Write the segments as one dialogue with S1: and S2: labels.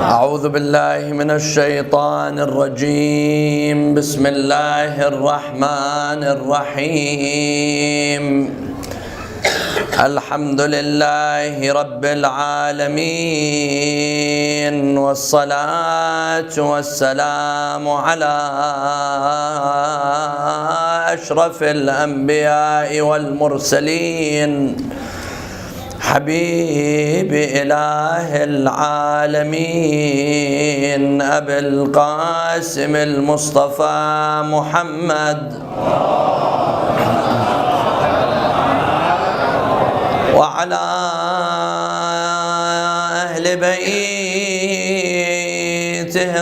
S1: أعوذ بالله من الشيطان الرجيم. بسم الله الرحمن الرحيم. الحمد لله رب العالمين، والصلاة والسلام على أشرف الأنبياء والمرسلين، حبيب إله العالمين أبي القاسم المصطفى محمد، وعلى أهل بيته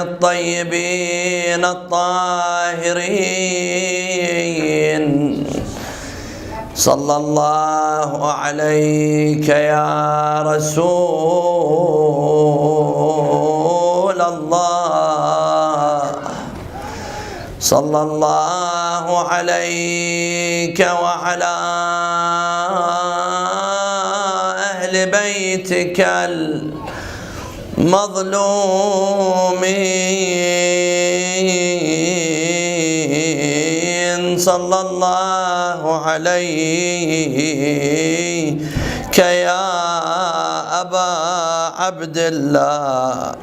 S1: الطيبين الطاهرين. صلى الله عليك يا رسول الله، صلى الله عليك وعلى أهل بيتك المظلومين. صلى الله عليك يا أبا عبد الله،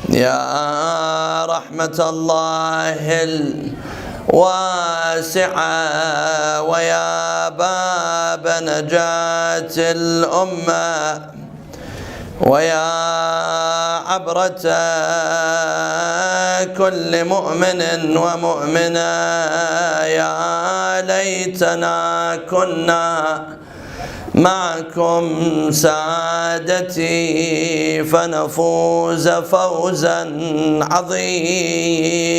S1: يا رحمة الله الواسعة، ويا باب نجاة الأمة، ويا عبرة كل مؤمن ومؤمنة. يا ليتنا كنا معكم سادتي فنفوز فوزا عظيما.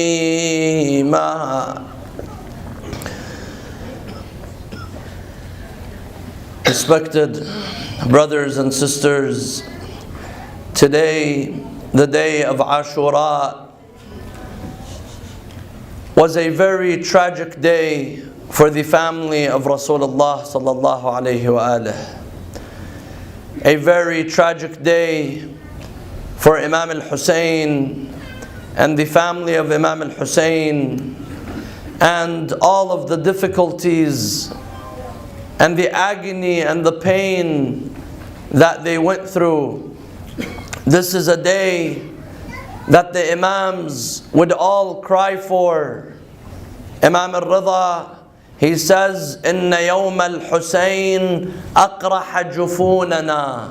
S1: Respected brothers and sisters, today, the day of Ashura, was a very tragic day for the family of Rasulullah sallallahu alayhi wa alihi. A very tragic day for Imam al-Hussein and the family of Imam al-Hussein, and all of the difficulties and the agony and the pain that they went through. This is a day that the Imams would all cry for. Imam al-Rida, he says, "Inna yawm al-Husayn aqraha jufunana."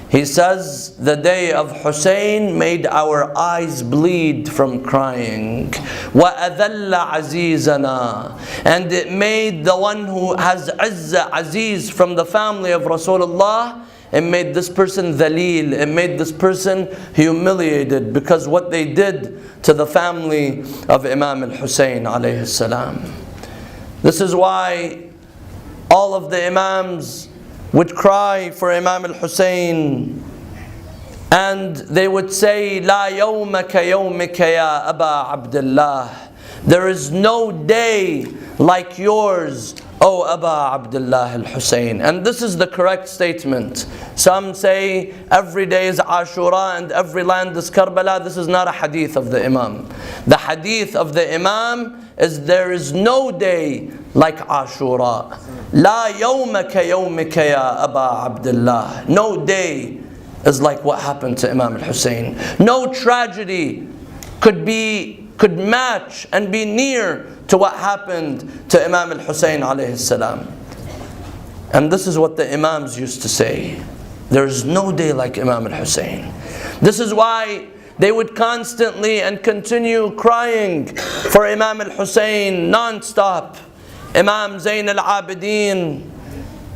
S1: He says, the day of Hussein made our eyes bleed from crying. وَأَذَلَّ عَزِيزَنَا, and it made the one who has Izzah, Aziz from the family of Rasulullah, it made this person dhaleel, it made this person humiliated, because what they did to the family of Imam al-Hussein alayhi salam. This is why all of the Imams would cry for Imam al-Hussein, and they would say, "La yawma ka yawmika ya Aba Abdullah." There is no day like yours, O Aba Abdullah al-Hussein. And this is the correct statement. Some say every day is Ashura and every land is Karbala. This is not a hadith of the Imam. The hadith of the Imam is there is no day like Ashura. La yawma ka yawmika ya Aba Abdullah. No day is like what happened to Imam al-Hussein. No tragedy could match and be near to what happened to Imam al-Hussein alayhi salam. And this is what the Imams used to say. There is no day like Imam al-Hussein. This is why they would constantly and continue crying for Imam al-Hussein non-stop. Imam Zayn al-Abidin,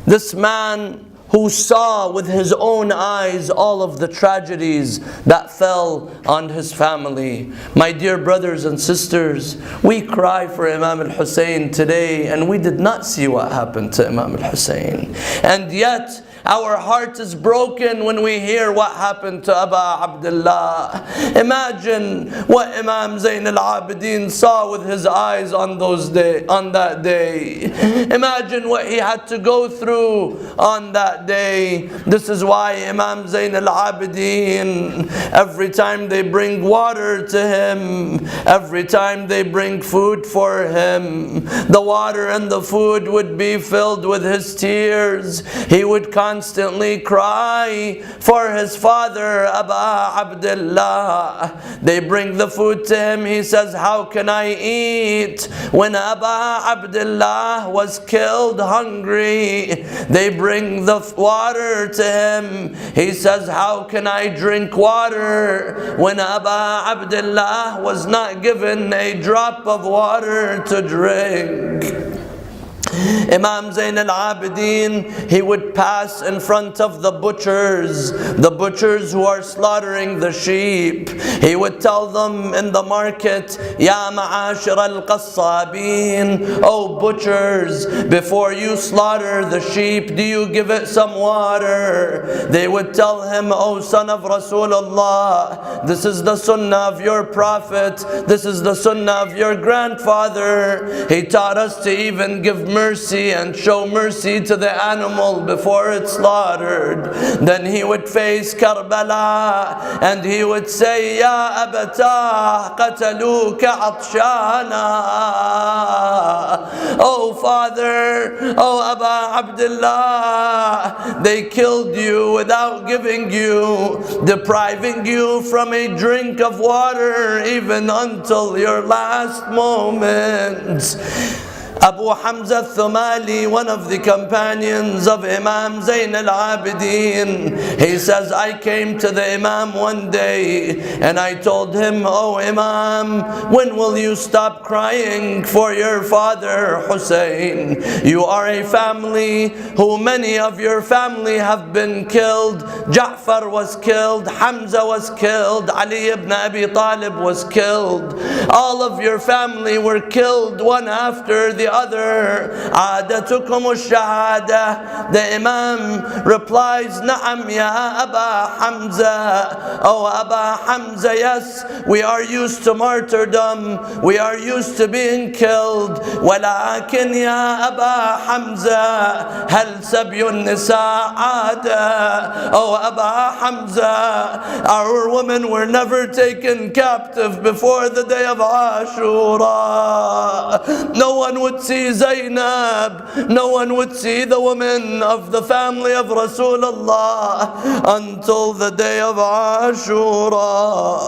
S1: this man who saw with his own eyes all of the tragedies that fell on his family. My dear brothers and sisters, we cry for Imam al-Hussein today, and we did not see what happened to Imam al-Hussein. And yet, Our heart is broken when we hear what happened to Aba Abdullah. Imagine what Imam Zayn al-Abidin saw with his eyes on that day. Imagine what he had to go through on that day. This is why Imam Zayn al-Abidin, every time they bring water to him, every time they bring food for him, the water and the food would be filled with his tears. He would constantly cry for his father, Aba Abdullah. They bring the food to him. He says, how can I eat when Aba Abdullah was killed hungry? They bring the water to him. He says, how can I drink water when Aba Abdullah was not given a drop of water to drink? Imam Zayn al-Abidin, he would pass in front of the butchers who are slaughtering the sheep. He would tell them in the market, Ya ma'ashir al-qassabin, oh butchers, before you slaughter the sheep, do you give it some water? They would tell him, oh son of Rasulullah, this is the sunnah of your prophet, this is the sunnah of your grandfather. He taught us to even give mercy and show mercy to the animal before it's slaughtered. Then he would face Karbala and he would say, Ya Abatah, qataluka atshana. Oh father, oh Aba Abdullah, they killed you without giving you, depriving you from a drink of water even until your last moments. Abu Hamza Thumali, one of the companions of Imam Zayn al-Abidin, he says, I came to the Imam one day and I told him, oh Imam, when will you stop crying for your father Hussein? You are a family who many of your family have been killed. Ja'far was killed, Hamza was killed, Ali ibn Abi Talib was killed. All of your family were killed one after the other. Adatukum ash-shahada. The Imam replies, Na'am ya Aba Hamza. Oh Aba Hamza, yes, we are used to martyrdom, we are used to being killed. Walakin ya Aba Hamza, hal sabyun nisa ada. Oh Aba Hamza, our women were never taken captive before the day of Ashura. No one would see Zainab, no one would see the women of the family of Rasulullah until the day of Ashura.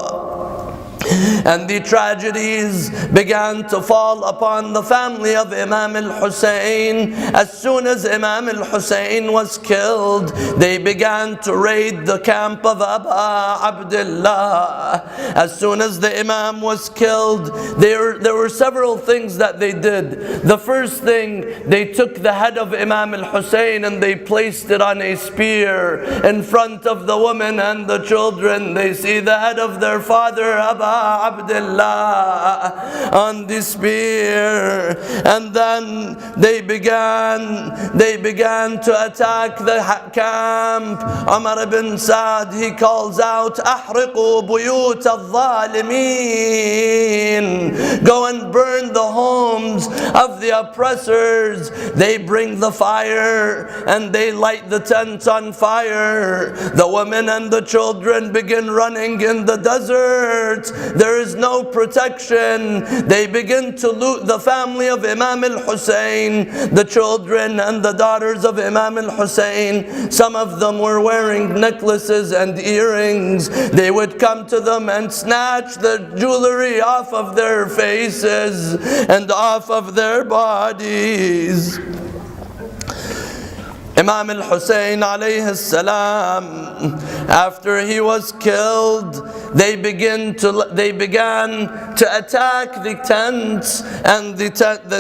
S1: And the tragedies began to fall upon the family of Imam al-Hussein. As soon as Imam al-Hussein was killed, they began to raid the camp of Aba Abdullah. As soon as the Imam was killed, there were several things that they did. The first thing, they took the head of Imam al-Hussein and they placed it on a spear in front of the women and the children. They see the head of their father, Aba Abdullah, on the spear, and then they began to attack the camp. Umar ibn Sa'd, he calls out, Ahriqu buyut al-zalimin. Go and burn the homes of the oppressors. They bring the fire and they light the tents on fire. The women and the children begin running in the desert. There is no protection. They begin to loot the family of Imam al-Hussein, the children and the daughters of Imam al-Hussein. Some of them were wearing necklaces and earrings. They would come to them and snatch the jewelry off of their faces and off of their bodies. Imam al-Hussein alayhi salam, after he was killed, they began to attack the tents and the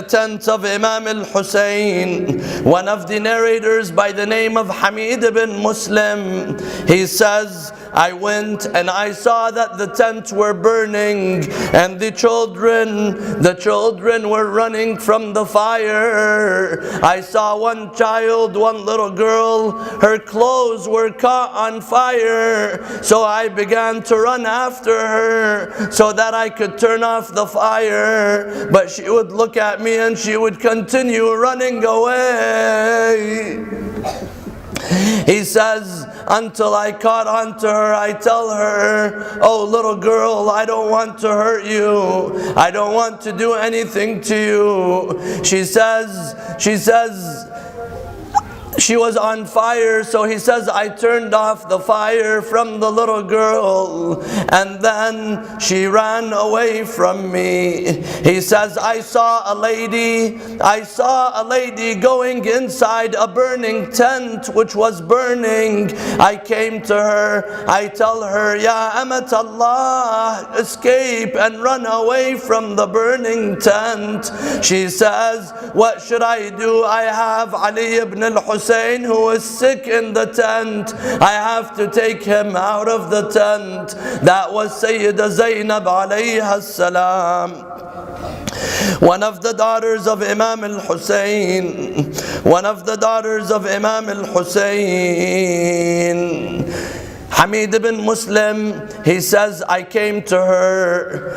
S1: tent of Imam al-Hussein. One of the narrators by the name of Hamid ibn Muslim, he says, I went and I saw that the tents were burning and the children were running from the fire. I saw one child, one little girl, her clothes were caught on fire. So I began to run after her so that I could turn off the fire. But she would look at me and she would continue running away. He says, until I caught onto her, I tell her, oh little girl, I don't want to hurt you. I don't want to do anything to you. She says, she was on fire, so he says, I turned off the fire from the little girl, and then she ran away from me. He says, I saw a lady going inside a burning tent which was burning. I came to her, I tell her, Ya Amat Allah, escape and run away from the burning tent. She says, what should I do? I have Ali ibn al-Hussein who is sick in the tent. I have to take him out of the tent. That was Sayyidah Zainab alayha salam, one of the daughters of Imam al-Hussein. One of the daughters of Imam al-Hussein. Hamid ibn Muslim, he says, I came to her.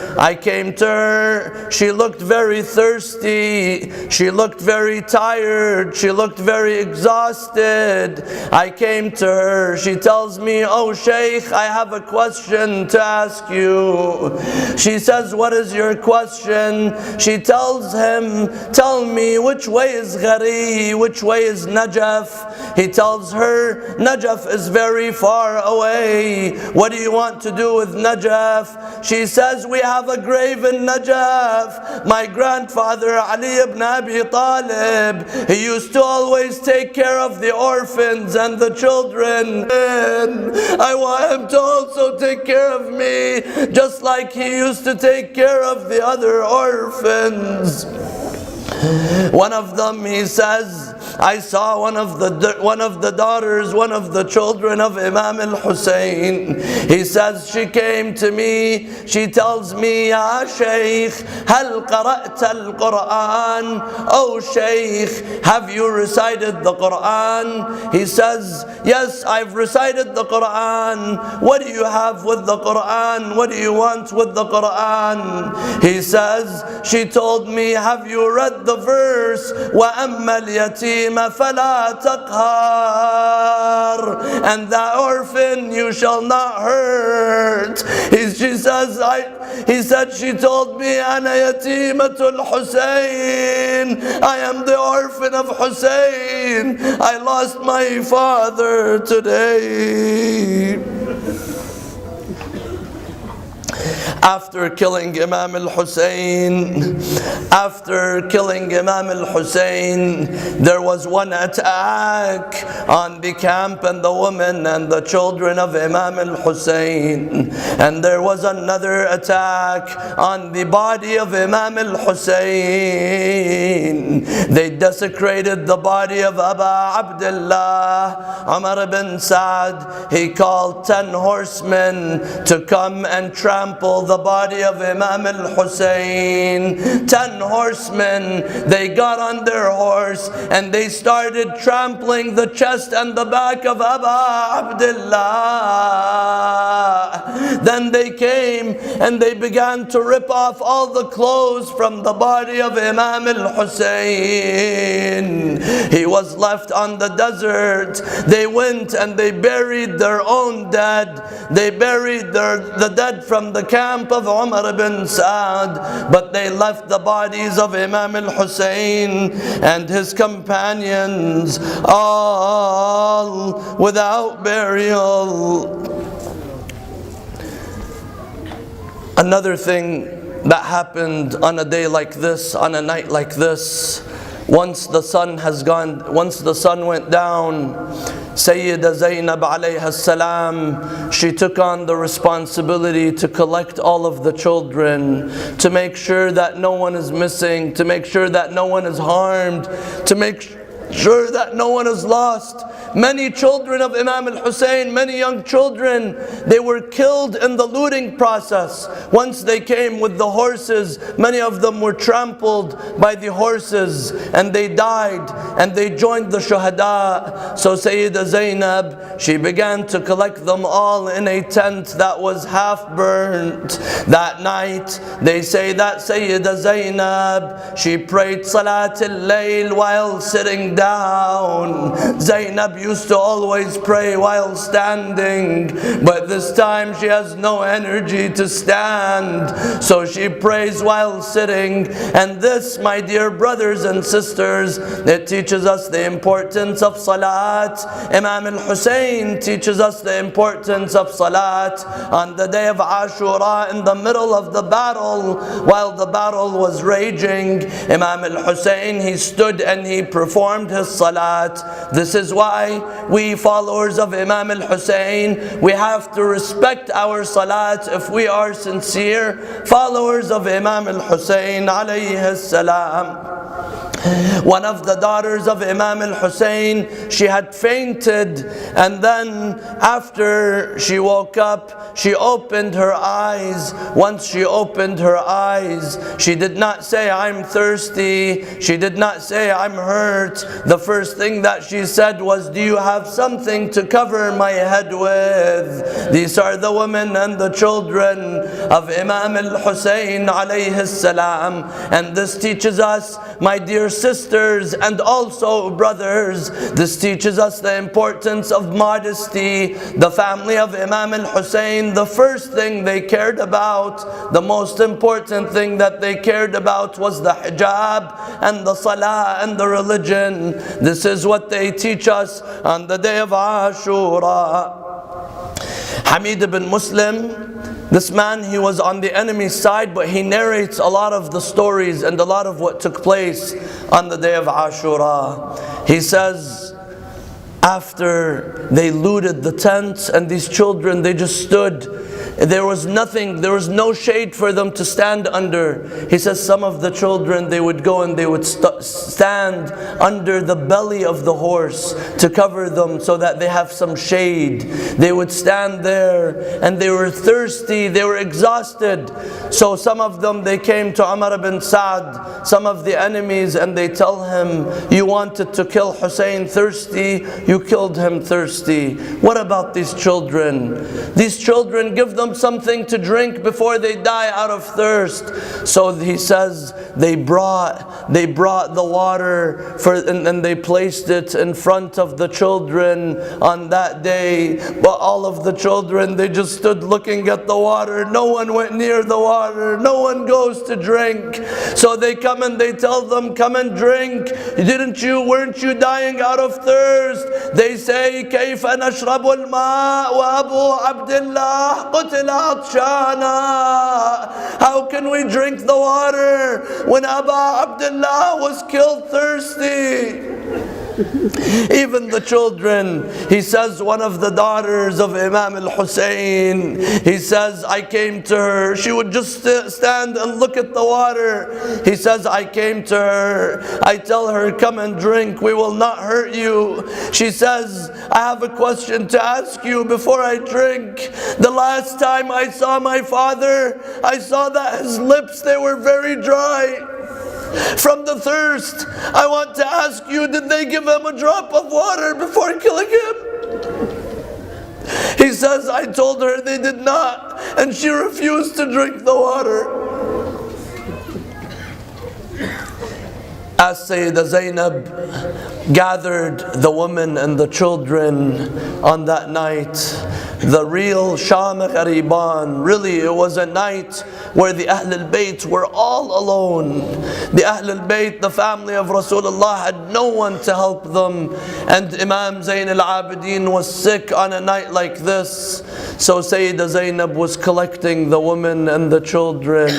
S1: She looked very thirsty. She looked very tired. She looked very exhausted. I came to her. She tells me, oh Shaykh, I have a question to ask you. She says, what is your question? She tells him, tell me, which way is Ghari? Which way is Najaf? He tells her, Najaf is very far away. What do you want to do with Najaf? She says, we have a grave in Najaf. My grandfather Ali ibn Abi Talib, he used to always take care of the orphans and the children. And I want him to also take care of me, just like he used to take care of the other orphans. One of them, he says, I saw one of the daughters, one of the children of Imam al-Hussein. He says, she came to me, she tells me, Ya Shaykh, hal qara'ta al-Quran? Oh Shaykh, have you recited the Quran? He says, yes, I've recited the Quran. What do you have with the Quran? What do you want with the Quran? He says, she told me, have you read the verse, وَأَمَّا الْيَتِيمَ فَلَا تَقْهَرْ, and the orphan you shall not hurt. She said, she told me, أَنَا يَتِيمَةُ الْحُسَيْنِ, I am the orphan of Hussein. I lost my father today. After killing Imam al-Hussein, there was one attack on the camp and the women and the children of Imam al-Hussein. And there was another attack on the body of Imam al-Hussein. They desecrated the body of Aba Abdullah, Umar ibn Sa'd. He called 10 horsemen to come and trample the body of Imam al-Hussein. 10 horsemen, they got on their horse and they started trampling the chest and the back of Aba Abdullah. Then they came and they began to rip off all the clothes from the body of Imam al-Hussein. He was left on the desert. They went and they buried their own dead. They buried the dead from the camp of Umar ibn Sa'd, but they left the bodies of Imam al-Hussein and his companions all without burial. Another thing that happened on a day like this, on a night like this, once the sun went down, Sayyidah Zainab alayha salam, she took on the responsibility to collect all of the children, to make sure that no one is missing, to make sure that no one is harmed, to make sure that no one is lost. Many children of Imam al-Hussein, many young children, they were killed in the looting process. Once they came with the horses, many of them were trampled by the horses and they died and they joined the shuhada. So Sayyida Zainab, she began to collect them all in a tent that was half burnt. That night, they say that Sayyida Zainab, she prayed Salat al-Layl while sitting down. Zainab used to always pray while standing, but this time she has no energy to stand, so she prays while sitting. And this, my dear brothers and sisters, it teaches us the importance of Salat. Imam al-Hussein teaches us the importance of Salat. On the day of Ashura, in the middle of the battle, while the battle was raging, Imam al-Hussein, he stood and he performed his Salat. This is why we followers of Imam al-Hussein, we have to respect our Salat if we are sincere followers of Imam al-Hussein alayhi salam. One of the daughters of Imam al-Hussein, she had fainted, and then after she woke up, she opened her eyes. Once she opened her eyes, she did not say, "I'm thirsty." She did not say, "I'm hurt." The first thing that she said was, "Do you have something to cover my head with?" These are the women and the children of Imam al-Hussein alayhi salam. And this teaches us, my dear sisters and also brothers, this teaches us the importance of modesty. The family of Imam al-Hussein, the first thing they cared about, the most important thing that they cared about was the hijab and the salah and the religion. This is what they teach us on the day of Ashura. Hamid ibn Muslim, this man, he was on the enemy's side, but he narrates a lot of the stories and a lot of what took place on the day of Ashura. He says, after they looted the tents and these children, they just stood. There was nothing, there was no shade for them to stand under. He says some of the children, they would go and they would stand under the belly of the horse to cover them so that they have some shade. They would stand there and they were thirsty, they were exhausted. So some of them, they came to Umar ibn Sa'd, some of the enemies, and they tell him, "You wanted to kill Hussein thirsty, you killed him thirsty. What about these children? These children, give them something to drink before they die out of thirst." So he says they brought the water and they placed it in front of the children on that day. But all of the children, they just stood looking at the water. No one went near the water. No one goes to drink. So they come and they tell them, "Come and drink. Weren't you dying out of thirst?" They say, "كيف نشرب الماء وأبو عبد الله قتل عطشانا?" How can we drink the water when Abu Abdullah was killed thirsty? Even the children. He says one of the daughters of Imam al-Hussein, he says, I came to her. She would just stand and look at the water. He says, I came to her. I tell her, "Come and drink. We will not hurt you." She says, "I have a question to ask you before I drink. The last time I saw my father, I saw that his lips, they were very dry from the thirst. I want to ask you, did they give him a drop of water before killing him?" He says, "I told her they did not, and she refused to drink the water." As Sayyida Zainab gathered the women and the children on that night, the real Sham-e-Gharibaan, really it was a night where the Ahl al-Bayt were all alone. The Ahl al-Bayt, the family of Rasulullah, had no one to help them. And Imam Zayn al-Abidin was sick on a night like this. So Sayyida Zainab was collecting the women and the children.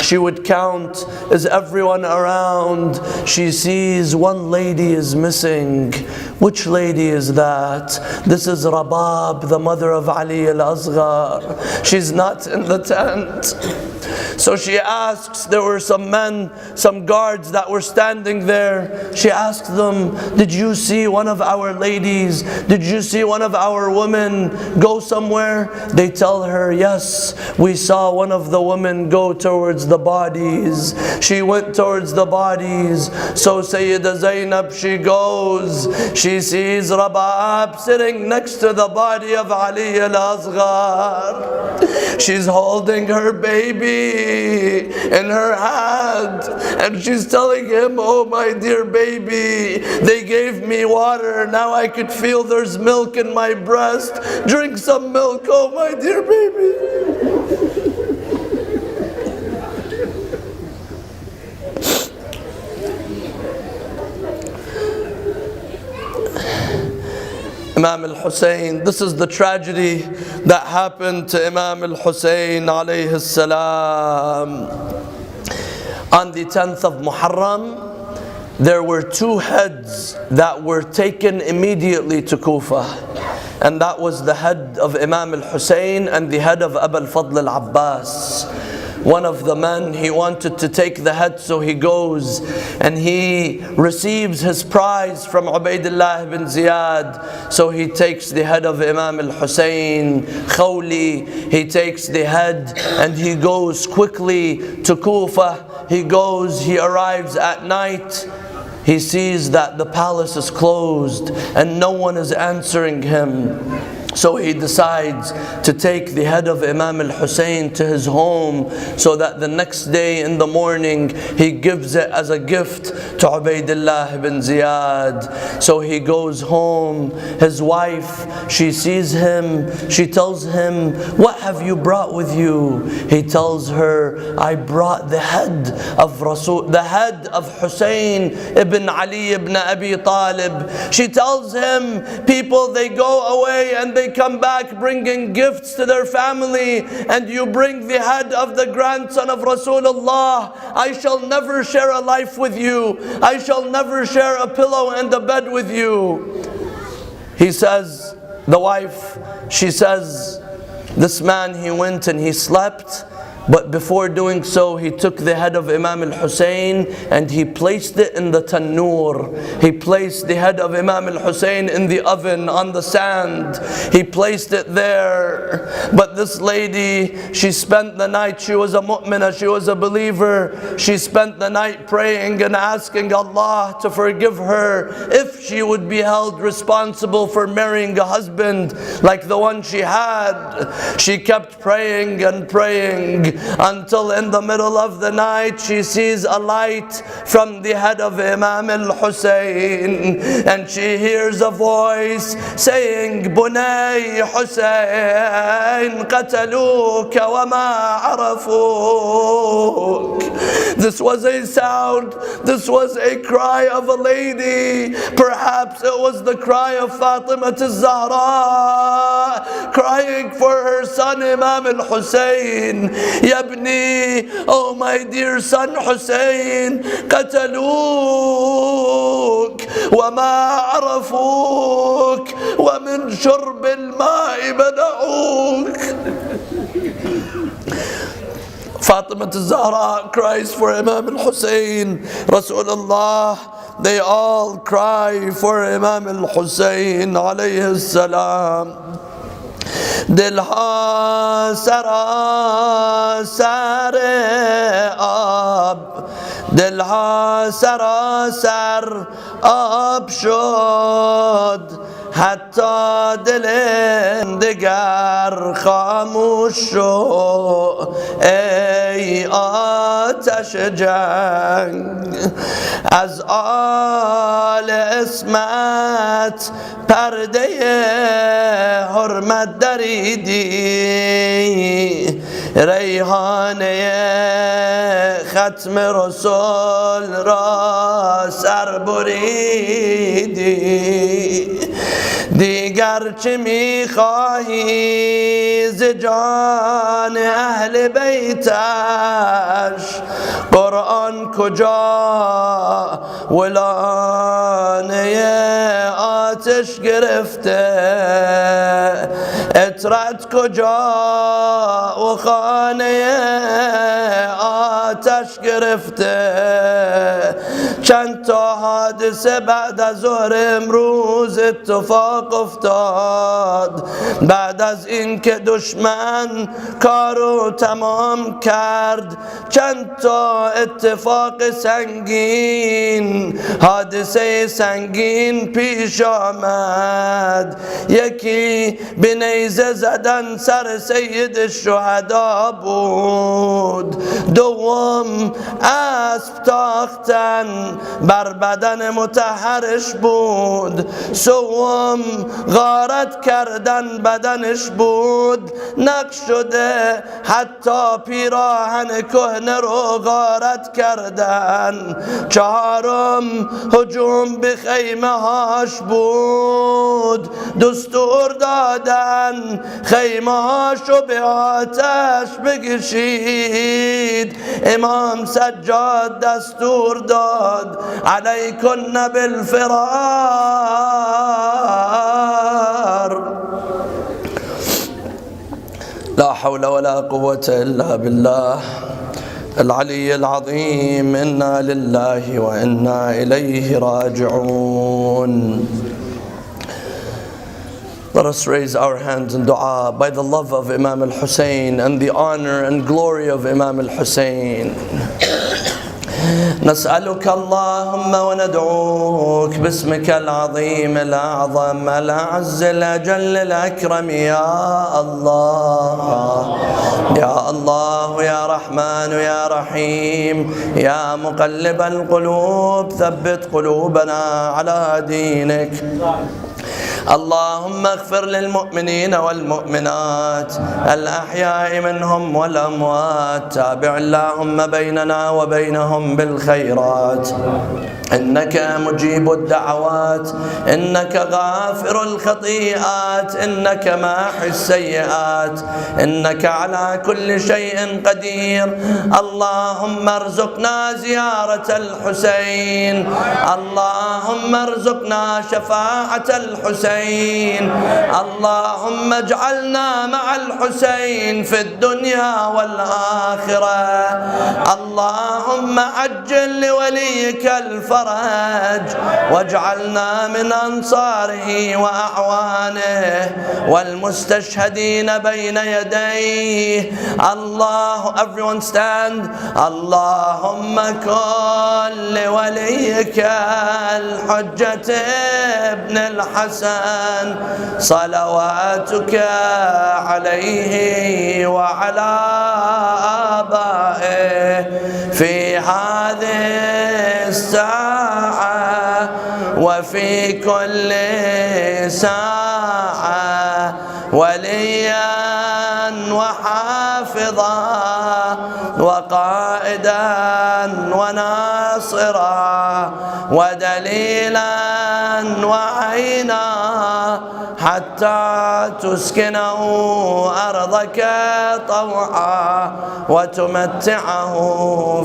S1: She would count, is everyone around? she sees one lady is missing. Which lady is that? This is Rabab, the mother of Ali al-Asghar. She's not in the tent. So she asks, there were some men, some guards that were standing there. She asked them, did you see one of our ladies? Did you see one of our women go somewhere? They tell her, yes, we saw one of the women go towards the bodies. She went towards the bodies. So Sayyida Zainab, she goes. She sees Rabab sitting next to the body of Ali al-Asghar. She's holding her baby in her hand, and she's telling him, oh my dear baby, they gave me water, now I could feel there's milk in my breast. Drink some milk, oh my dear baby. Imam al-Hussein, this is the tragedy that happened to Imam al-Hussein alayhi salam. On the 10th of Muharram, there were two heads that were taken immediately to Kufa. And that was the head of Imam al-Hussein and the head of Abu al-Fadl al-Abbas. One of the men, he wanted to take the head, so he goes and he receives his prize from Ubaidullah ibn Ziyad. So he takes the head of Imam al-Hussein, Khawli, he takes the head and he goes quickly to Kufa. He goes, he arrives at night. He sees that the palace is closed and no one is answering him. So he decides to take the head of Imam al-Hussein to his home, so that the next day in the morning he gives it as a gift to Ubaidullah ibn Ziyad. So he goes home. His wife, she sees him. She tells him, what have you brought with you? He tells her, I brought the head of Hussein ibn Ali ibn Abi Talib. She tells him, people, they go away and they come back bringing gifts to their family, and you bring the head of the grandson of Rasulullah. I shall never share a life with you. I shall never share a pillow and a bed with you. He says, the wife, she says, this man, he went and he slept. But before doing so, he took the head of Imam al-Hussein and he placed it in the tannoor. He placed the head of Imam al-Hussein in the oven on the sand. He placed it there. But this lady, she spent the night, she was a mu'minah, she was a believer. She spent the night praying and asking Allah to forgive her if she would be held responsible for marrying a husband like the one she had. She kept praying and praying, until in the middle of the night she sees a light from the head of Imam al-Hussein, and she hears a voice saying, Bunay Hussein qataluka wa ma arafuk. This was a sound, this was a cry of a lady. Perhaps it was the cry of Fatima al-Zahra, crying for her son Imam al-Hussein. Yabni, oh my dear son Hussein, qataluk wa ma arafuk wa min shurb al-ma'i bada'uk. Fatima al-Zahra cries for Imam al-Hussein. Rasulullah, they all cry for Imam al-Hussein alayhi salam. دلها سراسر آب، دلها سراسر آب شد، حتی دل دگر خاموش شد. ای آتش جنگ از آل اسمت پرده حرمت دریدی، ریحانه ختم رسول را سر بریدی. دیگر چه میخواهی ز جان اهل بیتش قرآن کجا ولانه آتش گرفته عطرت کجا و خانه آتش گرفته چند تا حادثه بعد از ظهر امروز اتفاق افتاد بعد از این که دشمن کارو تمام کرد چند تا اتفاق سنگین حادثه سنگین پیش آمد یکی به نیزه زدن سر سید الشهدا بود دوم اسب تاختن بر بدن مطهرش بود سوم غارت کردن بدنش بود نقش شده حتی پیراهن کهنه رو غارت کردن چهارم هجوم به خیمه هاش بود دستور دادن خیمه هاشو به آتش بکشید امام سجاد دستور داد علیکن بالفرار لا حول ولا قوة إلا بالله العلي العظيم إنا لله وإنا إليه راجعون. Let us raise our hands in dua by the love of Imam al-Hussein and the honor and glory of Imam al-Hussein. نسألك اللهم وندعوك باسمك العظيم الأعظم الأعز الأجل الأكرم يا الله يا الله يا رحمن يا رحيم يا مقلب القلوب ثبت قلوبنا على دينك اللهم اغفر للمؤمنين والمؤمنات الأحياء منهم والأموات تابع اللهم بيننا وبينهم بالخيرات إنك مجيب الدعوات إنك غافر الخطيئات إنك ماحي السيئات إنك على كل شيء قدير اللهم ارزقنا زيارة الحسين اللهم ارزقنا شفاعة الحسين اللهم اجعلنا مع الحسين في الدنيا والآخرة اللهم عجل لوليك الفرج واجعلنا من أنصاره وأعوانه والمستشهدين بين يديه الله everyone stand اللهم كن لوليك الحجة ابن الحسن صلواتك عليه وعلى آبائه في هذه الساعة وفي كل ساعة وليا وحافظا وقائدا وناصرا ودليلا وعينا حتى تسكنه أرضك طوعا وتمتعه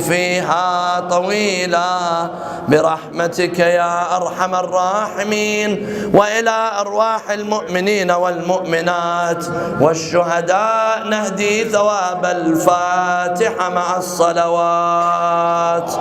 S1: فيها طويلا برحمتك يا أرحم الراحمين وإلى أرواح المؤمنين والمؤمنات والشهداء نهدي ثواب الفاتحة مع الصلوات